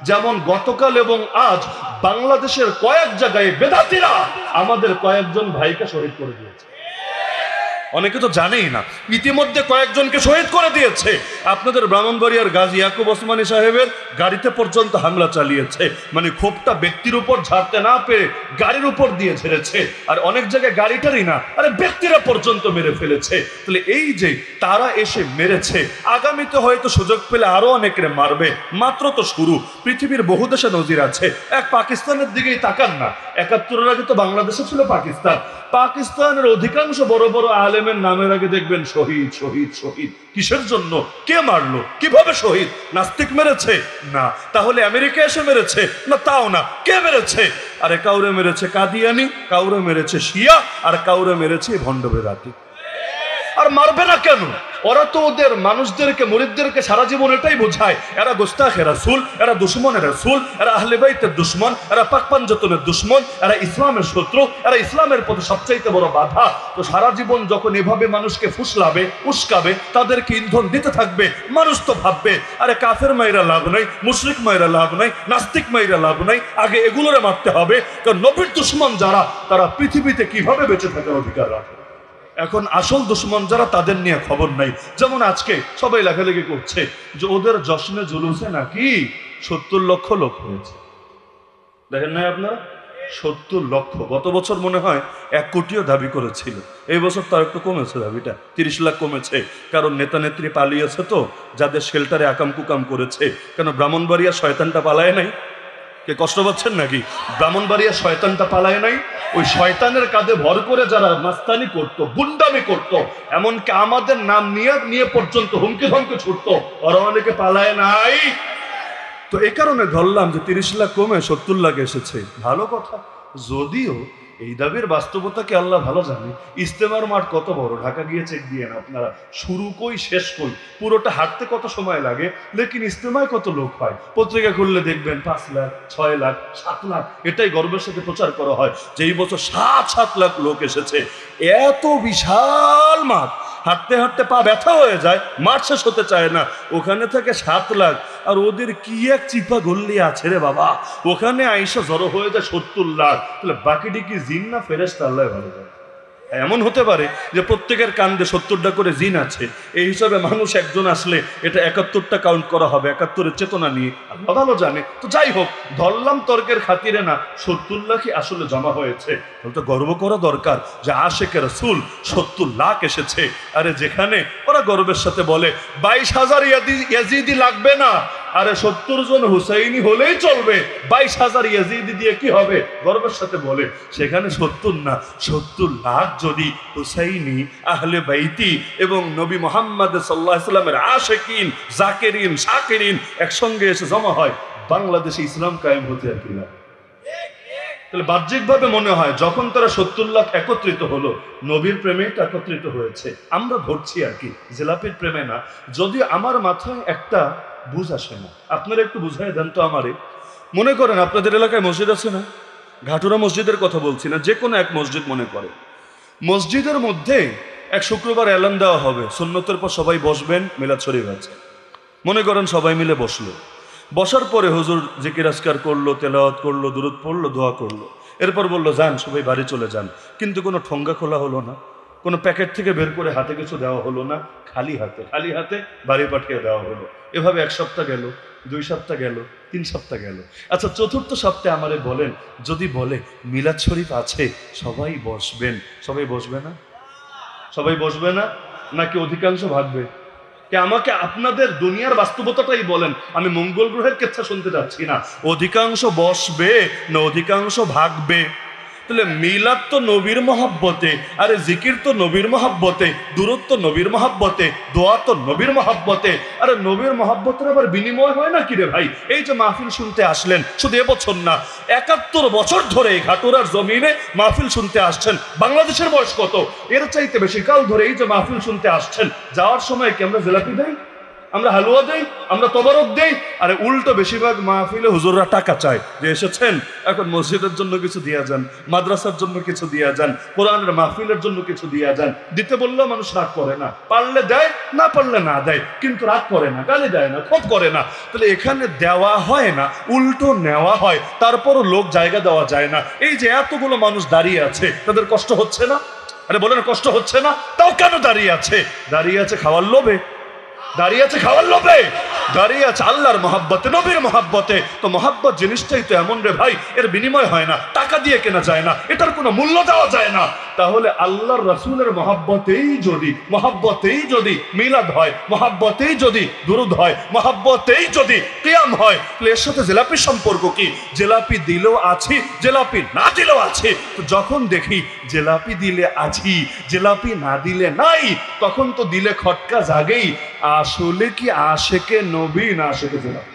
যেমন গতকাল এবং আজ বাংলাদেশের কয়েক জায়গায় বেদাতিরা আমাদের কয়েকজন ভাইকে শহীদ করে দিয়েছে। অনেকে তো জানেই না, ইতিমধ্যে কয়েকজনকে শহীদ করে দিয়েছে। আপনাদের ব্রাহ্মণবাড়িয়ার গাজী ইয়াকুব ওসমানী সাহেবের গাড়িতে পর্যন্ত হামলা চালিয়েছে, মানে ক্ষোভটা ব্যক্তির উপর ঝাড়তে না পেরে গাড়ির উপর দিয়ে ঝেড়েছে। আর অনেক জায়গায় গাড়িটারই না, আরে ব্যক্তিরা পর্যন্ত মেরে ফেলেছে। তাহলে এই যে তারা এসে মেরেছে, আগামীতে হয়তো সুযোগ পেলে আরো অনেকের মারবে। মাত্র তো শুরু। পৃথিবীর বহু দেশে নজির আছে। এক পাকিস্তানের দিকেই তাকান না, ৭১-এর আগে তো বাংলাদেশে ছিল পাকিস্তান। পাকিস্তানের অধিকাংশ বড় বড় আলেমের নামের আগে দেখবেন শহীদ শহীদ শহীদ। কিসের জন্য? কে মারলো? কিভাবে শহীদ? নাস্তিক মেরেছে? না। তাহলে আমেরিকা এসে মেরেছে? না, তাও না। কে মেরেছে? আরে কাউরে মেরেছে কাদিয়ানি, কাউরে মেরেছে শিয়া, আর কাউরে মেরেছে ভণ্ড বেদাতি। আর মারবে না কেন? ওরা তো ওদের মানুষদেরকে, মুরিদদেরকে সারা জীবন এটাই বোঝায়, এরা গোস্তাখে রাসূল, এরা দুশমনের রাসূল, এরা আহলে বাইতের দুশমন, এরা পাক পাঞ্জাতনের দুশমন, এরা ইসলামের শত্রু, এরা ইসলামের প্রতি সবচাইতে বড় বাধা। তো সারা জীবন যখন এভাবে মানুষকে ফুসলাবে, উস্কাবে, তাদেরকে ইন্ধন দিতে থাকবে, মানুষ তো ভাববে আরে কাফের মাইরা লাভ নাই, মুশরিক মাইরা লাভ নাই, নাস্তিক মাইরা লাভ নাই, আগে এগুলোরে মারতে হবে। কারণ নবীর দুশমন যারা, তারা পৃথিবীতে কিভাবে বেঁচে থাকার অধিকার রাখে। এখন আসল দুশ্মন যারা, তাদের নিয়ে খবর নাই। যেমন আজকে সবাই লেখালেখি করছে যে ওদের জশ্নে জুলুসে নাকি ৭০ লক্ষ লোক হয়েছে। দেখেন নাই আপনারা? ৭০ লক্ষ। গত বছর মনে হয় ১ কোটিও দাবি করেছিল। এই বছর তার একটু কমেছে দাবিটা, ৩০ লাখ কমেছে। কারণ নেতা নেত্রী পালিয়েছে তো, যাদের শেল্টারে আকাম কুকাম করেছে। কেন ব্রাহ্মণবাড়িয়া শয়তানটা পালায় নাই? কে কষ্ট পাচ্ছেন নাকি? ব্রাহ্মণবাড়িয়া শয়তানটা পালায় নাই? ওই শয়তানের কাঁধে ভর করে যারা মাস্তানি করতো, গুন্ডামি করতো, এমনকি আমাদের নাম নিয়ে পর্যন্ত হুমকি ধমকি ছুটতো, ওরা অনেকে পালায় নাই। তো এই কারণে ধরলাম যে ৩০ লাখ কমে ৭০ লাখ এসেছে, ভালো কথা। যদিও এই দাবির বাস্তবতাকে আল্লাহ ভালো জানে। ইজতেমার মাঠ কত বড়, ঢাকা গিয়ে চেক দিয়ে না আপনারা, শুরু কই শেষ কই, পুরোটা হাঁটতে কত সময় লাগে। লেকিন ইজতেমায় কত লোক হয়, পত্রিকা খুললে দেখবেন ৫ লাখ, ৬ লাখ, ৭ লাখ। এটাই গর্বের সাথে প্রচার করা হয় যে এই বছর ৭ লাখ লোক এসেছে। এত বিশাল মাঠ, হাঁটতে হাঁটতে পা ব্যথা হয়ে যায়, মাঠ শেষ হতে চায় না। ওখানে থেকে ৭ লাখ, আর ওদের কি এক চিপা গল্লি আছে রে বাবা, ওখানে আইসা জড়ো হয়ে যায় ৭০ লাখ। তাহলে বাকিটি কি জিন না ফেরেশতা? আল্লাহ ভালো যায়। এমন হতে পারে যে প্রত্যেকের কান্দে ৭০টা করে জিন আছে, এই হিসাবে মানুষ একজন আসলে এটা ৭১টা কাউন্ট করা হবে, ৭১-এর চেতনা নিয়ে। আল্লাহ ভালো জানে। তো যাই হোক, ধরলাম তর্কের খাতিরে না, ৭০ লাখই আসলে জমা হয়েছে। তো গর্ব করা দরকার যে আশেকের রাসূল ৭০ লাখ এসেছে। আরে যেখানে ওরা গর্বের সাথে বলে ২২,০০০ ইয়াজিদি লাগবে না, আরে ৭০ জন হুসাইনি হলেই চলবে, ২২,০০০ ইয়াজিদি দিয়ে কি হবে, গর্বের সাথে বলে। সেখানে ৭০ না, ৭০ লাখ যদি হুসাইনি, আহলে বাইতি এবং নবী মুহাম্মদ সাল্লাল্লাহু আলাইহি ওয়াসাল্লামের আশিকিন, জাকিরিন, শাকিরিন একসঙ্গে এসে জমা হয়, বাংলাদেশে ইসলাম কায়েম হতে আর কি না। তাহলে বাহ্যিকভাবে মনে হয় যখন তারা ৭০ লাখ একত্রিত হলো, নবীর প্রেমে একত্রিত হয়েছে। আমরা ধরছি আর কি, জেলাপির প্রেমে না। যদিও আমার মাথায় একটা বুঝ আসে না, আপনারা একটু বুঝাই দেন তো আমারে। মনে করেন আপনাদের এলাকায় মসজিদ আছে না? ঘাটুরা মসজিদের কথা বলছি না, যে কোনো এক মসজিদ মনে করে। মসজিদের মধ্যে এক শুক্রবার এলান দেওয়া হবে, সুন্নতের পর সবাই বসবেন, মিলাদ শরীফ আছে। মনে করেন সবাই মিলে বসলো, বসার পরে হুজুর জিকির আজকার করলো, তেলাওয়াত করলো, দুরূদ পড়লো, দোয়া করলো। এরপর বললো যান সবাই বাড়ি চলে যান। কিন্তু কোনো ঠোঙ্গা খোলা হলো না, কোনো প্যাকেট থেকে বের করে হাতে কিছু দেওয়া হলো না, খালি হাতে বাড়ি পাঠিয়ে দেওয়া হলো। এভাবে ১ সপ্তাহ গেল, ২ সপ্তাহ গেল, ৩ সপ্তাহ গেল। আচ্ছা, চতুর্থ সপ্তাহে আমারে বলেন, যদি বলে মিলাদ শরীফ আছে, সবাই বসবেন, সবাই বসবে না? সবাই বসবে না নাকি অধিকাংশ ভাগবে? আমাকে আপনাদের দুনিয়ার বাস্তবতাটাই বলেন, আমি মঙ্গল গ্রহের কেচ্ছা শুনতে যাচ্ছি না। অধিকাংশ বসবে না অধিকাংশ ভাগবে? তাহলে মিলাদ তো নবীর মহব্বতে, আরে জিকির তো নবীর মহব্বতে, দুরূদ তো নবীর মহব্বতে, দোয়া তো নবীর মহব্বতে। আরে নবীর মহব্বতের আবার বিনিময় হয় না কি রে ভাই? এই যে মাহফিল শুনতে আসলেন, শুধু এবছর না, ৭১ বছর ধরে এই ঘাটুরার জমিনে মাহফিল শুনতে আসছেন। বাংলাদেশের বয়স কত? এর চাইতে বেশি কাল ধরে এই যে মাহফিল শুনতে আসছেন, যাওয়ার সময় কি আমরা জিলাপি দেই? আমরা হালুয়া দেই, আমরা তবারক দেই, আরে উল্টো বেশিরভাগ মাহফিলে হুজুররা টাকা চায় যে এসেছেন এখন মসজিদের জন্য কিছু দিয়া যান, মাদ্রাসার জন্য কিছু দিয়া যান, কোরআনের মাহফিলের জন্য কিছু দিয়া যান। দিতে বললেও মানুষ রাগ করে না, পারলে দেয়, না পারলে না দেয়, কিন্তু রাগ করে না, গালি দেয় না, ক্ষোভ করে না। তাহলে এখানে দেওয়া হয় না, উল্টো নেওয়া হয়, তারপরও লোক জায়গা দেওয়া যায় না। এই যে এতগুলো মানুষ দাঁড়িয়ে আছে, তাদের কষ্ট হচ্ছে না? আরে বলেন কষ্ট হচ্ছে না? তাও কেন দাঁড়িয়ে আছে? দাঁড়িয়ে আছে খাওয়ার লোভে, দাঁড়িয়ে আছে খাওয়ার লোভে, দাঁড়িয়ে আছে আল্লাহর মহাব্বতে, নবীর মহাব্বতে। তো মহাব্বত জিনিসটাই তো এমন রে ভাই, এর বিনিময় হয় না, টাকা দিয়ে কেনা যায় না, এটার কোনো মূল্য দেওয়া যায় না। তাহলে আল্লাহর রাসূলের মহাব্বতেই যদি মিলাদ হয়, মহাব্বতেই যদি দুরুদ হয়, মহাব্বতেই যদি কিয়াম হয়, তাহলে এর সাথে জিলাপির সম্পর্ক কি? জিলাপি দিলেও আছি, জিলাপি না দিলেও আছে। তো যখন দেখি জিলাপি দিলে আছি, জিলাপি না দিলে নাই, তখন তো দিলে খটকা জাগেই। আসলে কি আশেকে নবী না আশেকে জিলাপি?